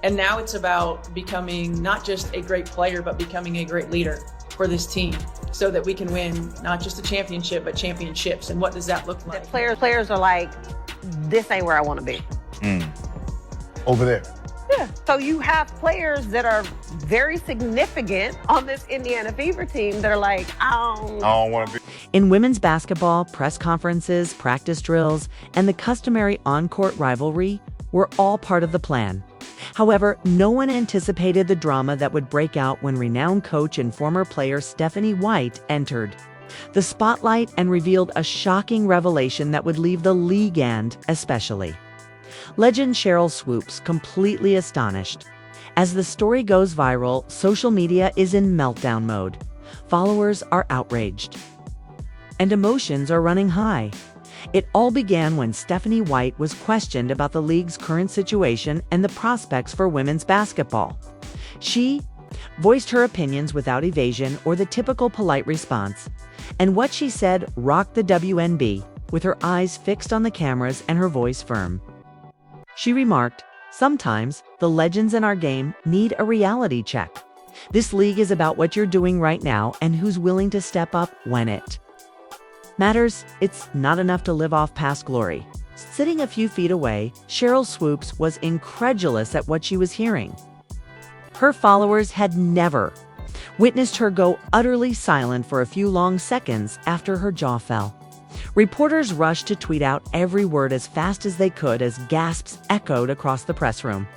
And now it's about becoming not just a great player, but becoming a great leader for this team so that we can win not just a championship, but championships. And what does that look like? Players are like, this ain't where I want to be. Over there. Yeah. So you have players that are very significant on this Indiana Fever team that are like, I don't want to be. In women's basketball, press conferences, practice drills, and the customary on-court rivalry were all part of the plan. However, no one anticipated the drama that would break out when renowned coach and former player Stephanie White entered the spotlight and revealed a shocking revelation that would leave the league and, especially, legend Sheryl Swoopes completely astonished. As the story goes viral, social media is in meltdown mode. Followers are outraged, and emotions are running high. It all began when Stephanie White was questioned about the league's current situation and the prospects for women's basketball. She voiced her opinions without evasion or the typical polite response, and what she said rocked the WNBA, with her eyes fixed on the cameras and her voice firm. She remarked, "Sometimes the legends in our game need a reality check. This league is about what you're doing right now and who's willing to step up when it matters. It's not enough to live off past glory." Sitting a few feet away, Sheryl Swoopes was incredulous at what she was hearing. Her followers had never witnessed her go utterly silent for a few long seconds after her jaw fell. Reporters rushed to tweet out every word as fast as they could as gasps echoed across the press room.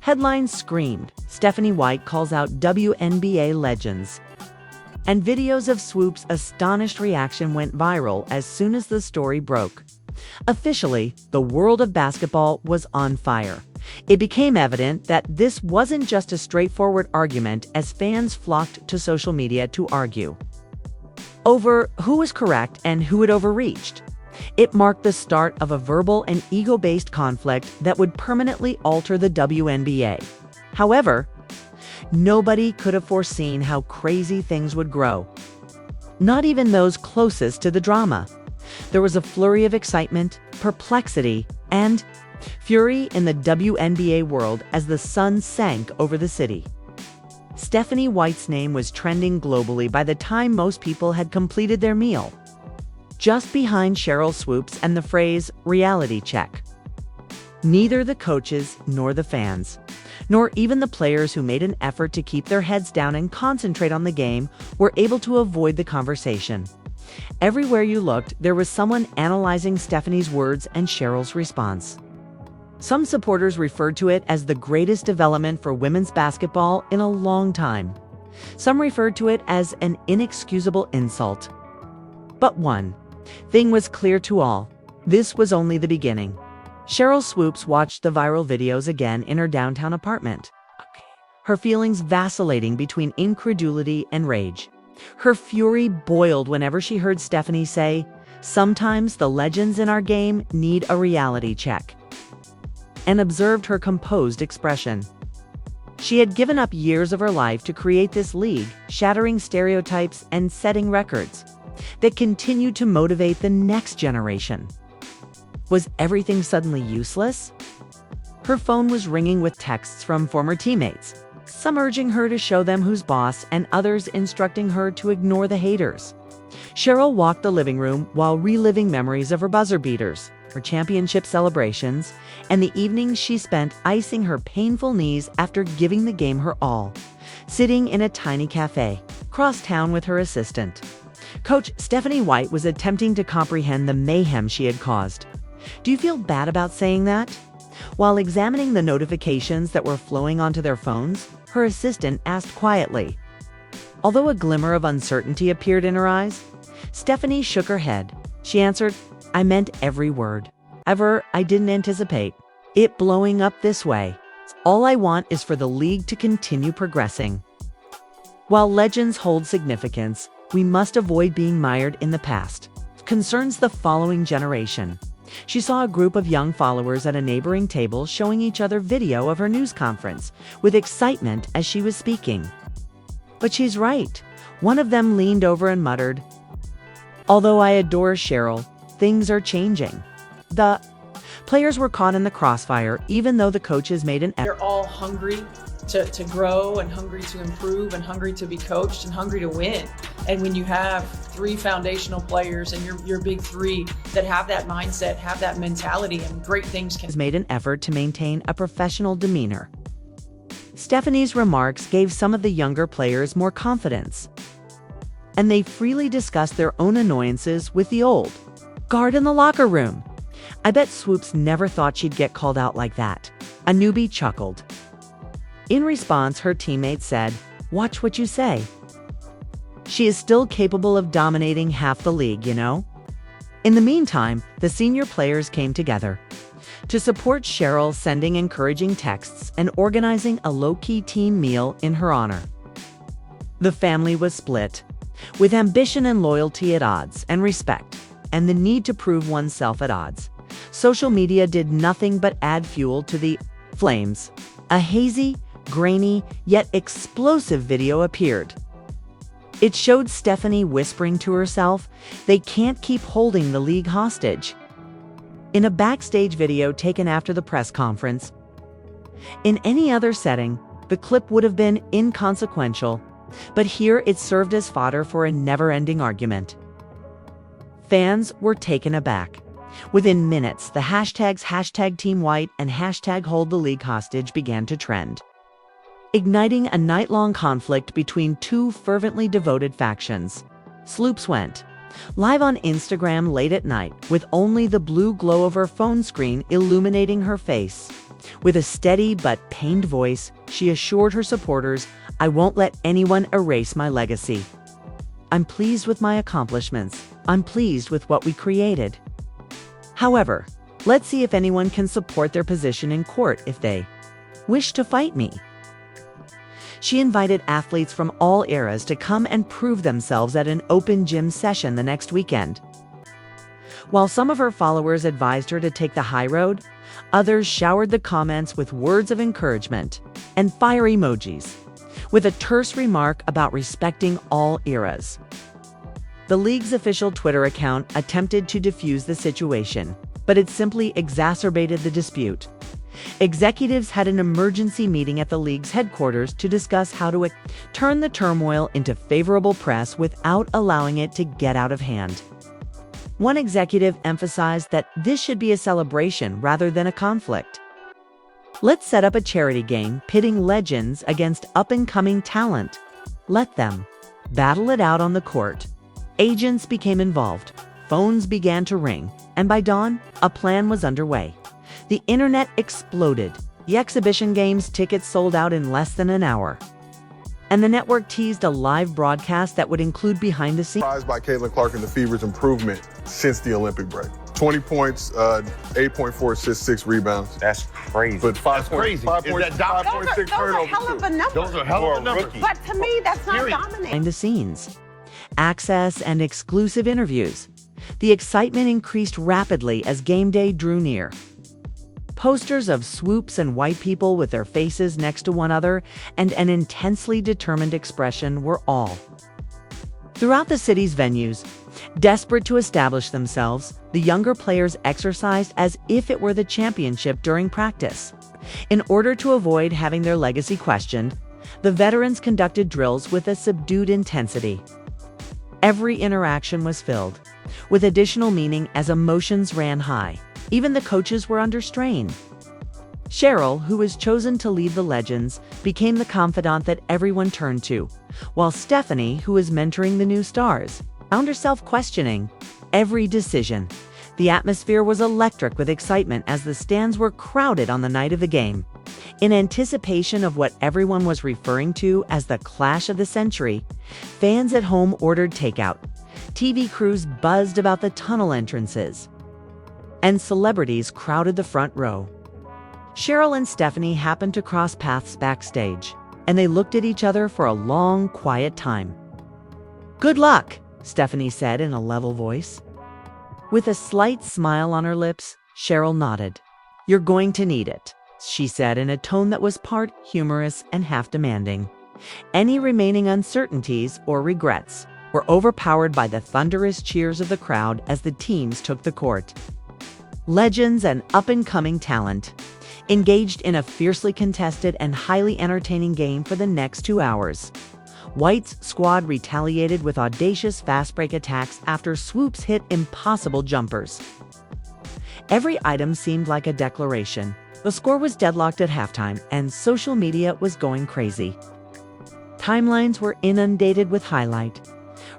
Headlines screamed, "Stephanie White calls out WNBA legends." And videos of Swoopes' astonished reaction went viral as soon as the story broke. Officially, the world of basketball was on fire. It became evident that this wasn't just a straightforward argument as fans flocked to social media to argue over who was correct and who had overreached. It marked the start of a verbal and ego-based conflict that would permanently alter the WNBA. However, nobody could have foreseen how crazy things would grow. Not even those closest to the drama. There was a flurry of excitement, perplexity, and fury in the WNBA world as the sun sank over the city. Stephanie White's name was trending globally by the time most people had completed their meal, just behind Sheryl Swoopes and the phrase reality check. Neither the coaches nor the fans, nor even the players who made an effort to keep their heads down and concentrate on the game, were able to avoid the conversation. Everywhere you looked, there was someone analyzing Stephanie's words and Sheryl's response. Some supporters referred to it as the greatest development for women's basketball in a long time. Some referred to it as an inexcusable insult. But one thing was clear to all: this was only the beginning. Sheryl Swoopes watched the viral videos again in her downtown apartment, her feelings vacillating between incredulity and rage. Her fury boiled whenever she heard Stephanie say, "Sometimes the legends in our game need a reality check," and observed her composed expression. She had given up years of her life to create this league, shattering stereotypes and setting records that continued to motivate the next generation. Was everything suddenly useless? Her phone was ringing with texts from former teammates, some urging her to show them who's boss and others instructing her to ignore the haters. Sheryl walked the living room while reliving memories of her buzzer beaters, her championship celebrations, and the evenings she spent icing her painful knees after giving the game her all, sitting in a tiny cafe across town with her assistant. Coach Stephanie White was attempting to comprehend the mayhem she had caused. "Do you feel bad about saying that?" While examining the notifications that were flowing onto their phones, her assistant asked quietly. Although a glimmer of uncertainty appeared in her eyes, Stephanie shook her head. She answered, "I meant every word. I didn't anticipate it blowing up this way. All I want is for the league to continue progressing. While legends hold significance, we must avoid being mired in the past. Concerns the following generation." She saw a group of young followers at a neighboring table showing each other video of her news conference with excitement as she was speaking. "But she's right." One of them leaned over and muttered, "Although I adore Sheryl, things are changing. The Players were caught in the crossfire, even though the coaches made an effort. They're all hungry to grow and hungry to improve and hungry to be coached and hungry to win. And when you have three foundational players and your big three that have that mindset, have that mentality, and great things can. Made an effort to maintain a professional demeanor. Stephanie's remarks gave some of the younger players more confidence, and they freely discussed their own annoyances with the old guard in the locker room. I bet Swoopes never thought she'd get called out like that. A newbie chuckled. In response, her teammates said, "Watch what you say. She is still capable of dominating half the league, you know?" In the meantime, the senior players came together to support Sheryl, sending encouraging texts and organizing a low-key team meal in her honor. The family was split, with ambition and loyalty at odds, and respect, and the need to prove oneself at odds. Social media did nothing but add fuel to the flames. A hazy, grainy, yet explosive video appeared. It showed Stephanie whispering to herself, "They can't keep holding the league hostage." In a backstage video taken after the press conference. In any other setting, the clip would have been inconsequential, but here it served as fodder for a never-ending argument. Fans were taken aback. Within minutes, the hashtags #TeamWhite and #HoldTheLeagueHostage began to trend, igniting a night-long conflict between two fervently devoted factions. Swoopes went live on Instagram late at night, with only the blue glow of her phone screen illuminating her face. With a steady but pained voice, she assured her supporters, "I won't let anyone erase my legacy. I'm pleased with my accomplishments. I'm pleased with what we created. However, let's see if anyone can support their position in court if they wish to fight me." She invited athletes from all eras to come and prove themselves at an open gym session the next weekend. While some of her followers advised her to take the high road, others showered the comments with words of encouragement and fire emojis, with a terse remark about respecting all eras. The league's official Twitter account attempted to defuse the situation, but it simply exacerbated the dispute. Executives had an emergency meeting at the league's headquarters to discuss how to turn the turmoil into favorable press without allowing it to get out of hand. One executive emphasized that this should be a celebration rather than a conflict. "Let's set up a charity game pitting legends against up-and-coming talent. Let them battle it out on the court." Agents became involved, phones began to ring, and by dawn, a plan was underway. The internet exploded. The exhibition game's tickets sold out in less than an hour. And the network teased a live broadcast that would include behind-the-scenes. Surprised by Caitlin Clark and the Fever's improvement since the Olympic break. 20 points, 8.4 assists, 6 rebounds. That's crazy. But 5 That's crazy. Five Is point, that dominant? 5.6 Those are turnovers. hell of a number. Those are hell of a numbers. But to me, that's not dominating. Behind the scenes, access and exclusive interviews. The excitement increased rapidly as game day drew near. Posters of Swoopes and white people with their faces next to one another and an intensely determined expression were all throughout the city's venues. Desperate to establish themselves, the younger players exercised as if it were the championship during practice. In order to avoid having their legacy questioned, the veterans conducted drills with a subdued intensity. Every interaction was filled with additional meaning as emotions ran high. Even the coaches were under strain. Sheryl, who was chosen to lead the Legends, became the confidant that everyone turned to, while Stephanie, who was mentoring the new stars, found herself questioning every decision. The atmosphere was electric with excitement as the stands were crowded on the night of the game. In anticipation of what everyone was referring to as the clash of the century, fans at home ordered takeout. TV crews buzzed about the tunnel entrances, and celebrities crowded the front row. Sheryl and Stephanie happened to cross paths backstage, and they looked at each other for a long, quiet time. "Good luck," Stephanie said in a level voice. With a slight smile on her lips, Sheryl nodded. "You're going to need it," she said in a tone that was part humorous and half demanding. Any remaining uncertainties or regrets were overpowered by the thunderous cheers of the crowd as the teams took the court. legends and up-and-coming talent, engaged in a fiercely contested and highly entertaining game for the next 2 hours. White's squad retaliated with audacious fast-break attacks after Swoopes hit impossible jumpers. Every item seemed like a declaration. The score was deadlocked at halftime, and social media was going crazy. Timelines were inundated with highlight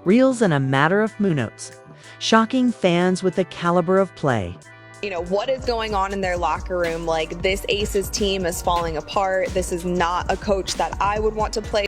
reels in a matter of minutes, shocking fans with the caliber of play. What is going on in their locker room? Like, this Aces team is falling apart. This is not a coach that I would want to play.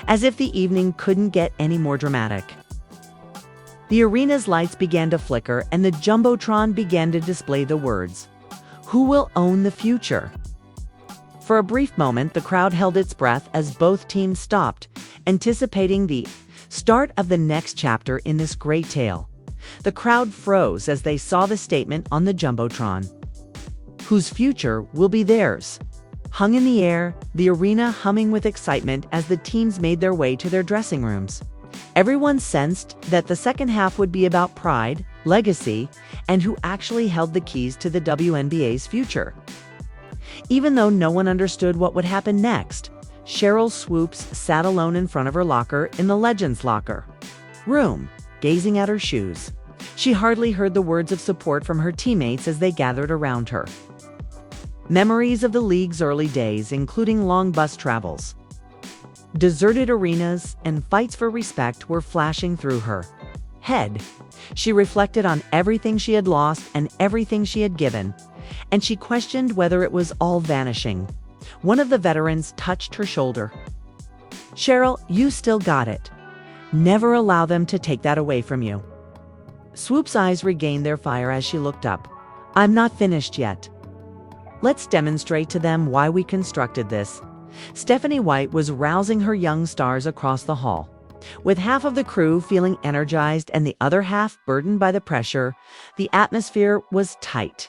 As if the evening couldn't get any more dramatic. The arena's lights began to flicker and the Jumbotron began to display the words, "Who will own the future?" For a brief moment, the crowd held its breath as both teams stopped, anticipating the start of the next chapter in this great tale. The crowd froze as they saw the statement on the Jumbotron. Whose future will be theirs? Hung in the air, the arena humming with excitement as the teams made their way to their dressing rooms. Everyone sensed that the second half would be about pride, legacy, and who actually held the keys to the WNBA's future. Even though no one understood what would happen next, Sheryl Swoopes sat alone in front of her locker in the Legends locker room, gazing at her shoes. She hardly heard the words of support from her teammates as they gathered around her. Memories of the league's early days, including long bus travels, deserted arenas, and fights for respect were flashing through her head. She reflected on everything she had lost and everything she had given, and she questioned whether it was all vanishing. One of the veterans touched her shoulder. "Sheryl, you still got it. Never allow them to take that away from you." Swoopes' eyes regained their fire as she looked up. "I'm not finished yet. Let's demonstrate to them why we constructed this." Stephanie White was rousing her young stars across the hall. With half of the crew feeling energized and the other half burdened by the pressure, the atmosphere was tight.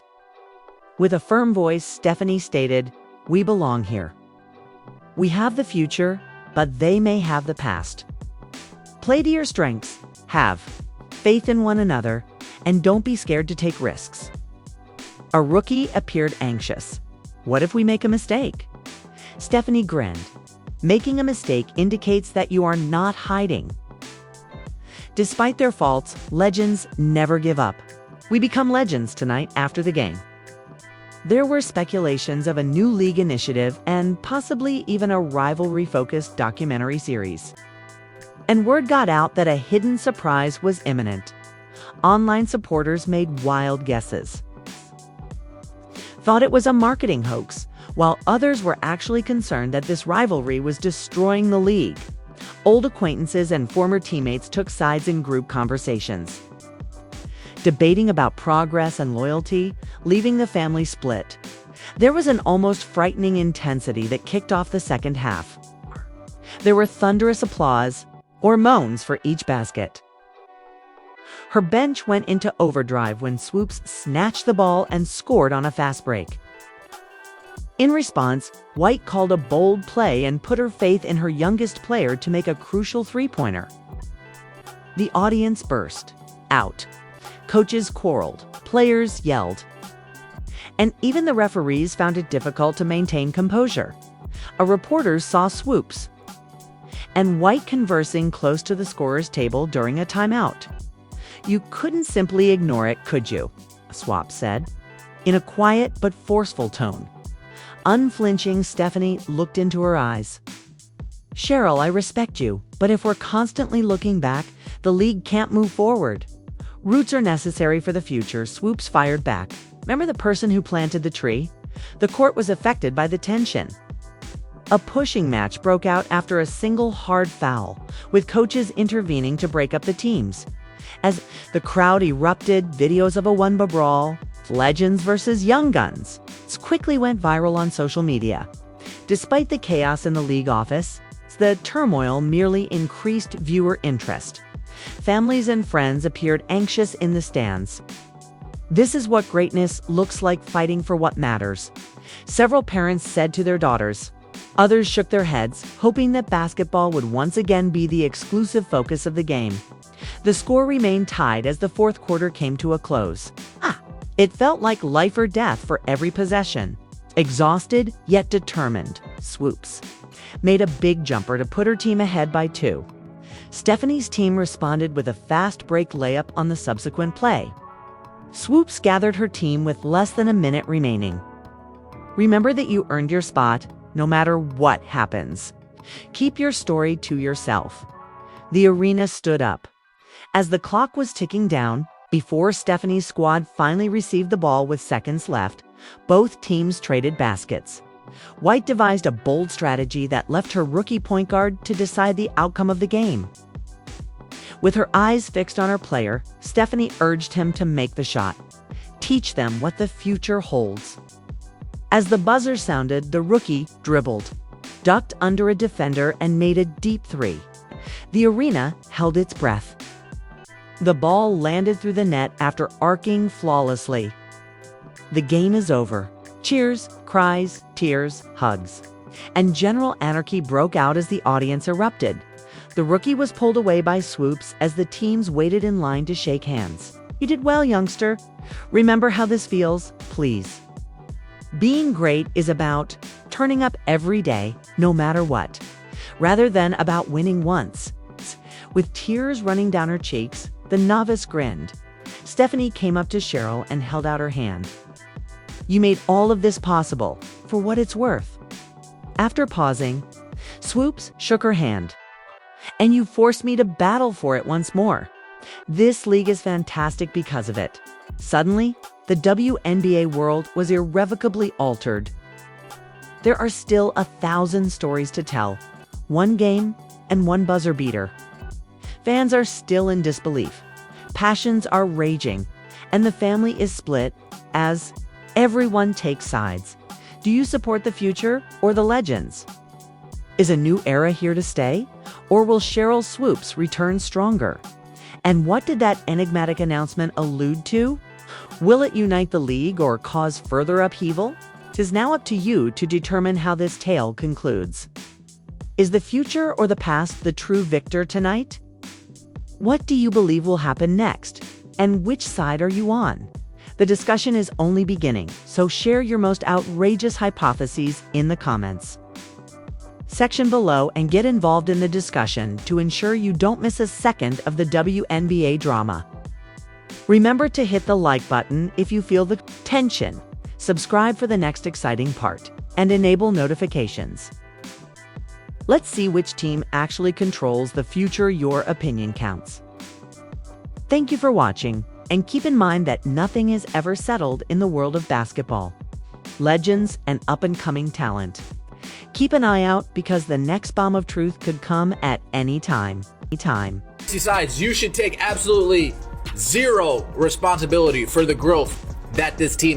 With a firm voice, Stephanie stated, "We belong here. We have the future, but they may have the past. Play to your strengths, have faith in one another, and don't be scared to take risks." A rookie appeared anxious. "What if we make a mistake?" Stephanie grinned. "Making a mistake indicates that you are not hiding." Despite their faults, legends never give up. We become legends tonight after the game. There were speculations of a new league initiative and possibly even a rivalry-focused documentary series. And word got out that a hidden surprise was imminent. Online supporters made wild guesses. Thought it was a marketing hoax, while others were actually concerned that this rivalry was destroying the league. Old acquaintances and former teammates took sides in group conversations, debating about progress and loyalty, leaving the family split. There was an almost frightening intensity that kicked off the second half. There were thunderous applause, or moans, for each basket. Her bench went into overdrive when Swoopes snatched the ball and scored on a fast break. In response, White called a bold play and put her faith in her youngest player to make a crucial three-pointer. The audience burst out. Coaches quarreled, players yelled, and even the referees found it difficult to maintain composure. A reporter saw Swoopes and White conversing close to the scorer's table during a timeout. "You couldn't simply ignore it, could you?" Swoopes said, in a quiet but forceful tone. Unflinching, Stephanie looked into her eyes. "Sheryl, I respect you, but if we're constantly looking back, the league can't move forward. Roots are necessary for the future, Swoopes fired back. Remember the person who planted the tree? The court was affected by the tension. A pushing match broke out after a single hard foul, with coaches intervening to break up the teams. As the crowd erupted, videos of a Wemba brawl, legends versus young guns, quickly went viral on social media. Despite the chaos in the league office, the turmoil merely increased viewer interest. Families and friends appeared anxious in the stands. This is what greatness looks like, fighting for what matters, several parents said to their daughters. Others shook their heads, hoping that basketball would once again be the exclusive focus of the game. The score remained tied as the fourth quarter came to a close. It felt like life or death for every possession. Exhausted yet determined, Swoopes made a big jumper to put her team ahead by 2. Stephanie's team responded with a fast break layup on the subsequent play. Swoopes gathered her team with less than a minute remaining. Remember that you earned your spot, no matter what happens. Keep your story to yourself. The arena stood up. As the clock was ticking down, before Stephanie's squad finally received the ball with seconds left, both teams traded baskets. White devised a bold strategy that left her rookie point guard to decide the outcome of the game. With her eyes fixed on her player, Stephanie urged him to make the shot. Teach them what the future holds. As the buzzer sounded, the rookie dribbled, ducked under a defender, and made a deep 3. The arena held its breath. The ball landed through the net after arcing flawlessly. The game is over. Cheers, cries, tears, hugs. And general anarchy broke out as the audience erupted. The rookie was pulled away by Swoopes as the teams waited in line to shake hands. You did well, youngster. Remember how this feels, please. Being great is about turning up every day, no matter what, rather than about winning once. With tears running down her cheeks, the novice grinned. Stephanie came up to Sheryl and held out her hand. You made all of this possible, for what it's worth. After pausing, Swoopes shook her hand. And you forced me to battle for it once more. This league is fantastic because of it. Suddenly, the WNBA world was irrevocably altered. There are still 1,000 stories to tell, 1 game and 1 buzzer beater. Fans are still in disbelief. Passions are raging, and the family is split as everyone takes sides. Do you support the future or the legends? Is a new era here to stay? Or will Sheryl Swoopes return stronger? And what did that enigmatic announcement allude to? Will it unite the league or cause further upheaval? It is now up to you to determine how this tale concludes. Is the future or the past the true victor tonight? What do you believe will happen next? And which side are you on? The discussion is only beginning, so share your most outrageous hypotheses in the comments section below and get involved in the discussion to ensure you don't miss a second of the WNBA drama. Remember to hit the like button if you feel the tension, subscribe for the next exciting part, and enable notifications. Let's see which team actually controls the future. Your opinion counts. Thank you for watching, and keep in mind that nothing is ever settled in the world of basketball. Legends and up-and-coming talent. Keep an eye out because the next bomb of truth could come at any time. Besides, you should take absolutely zero responsibility for the growth that this team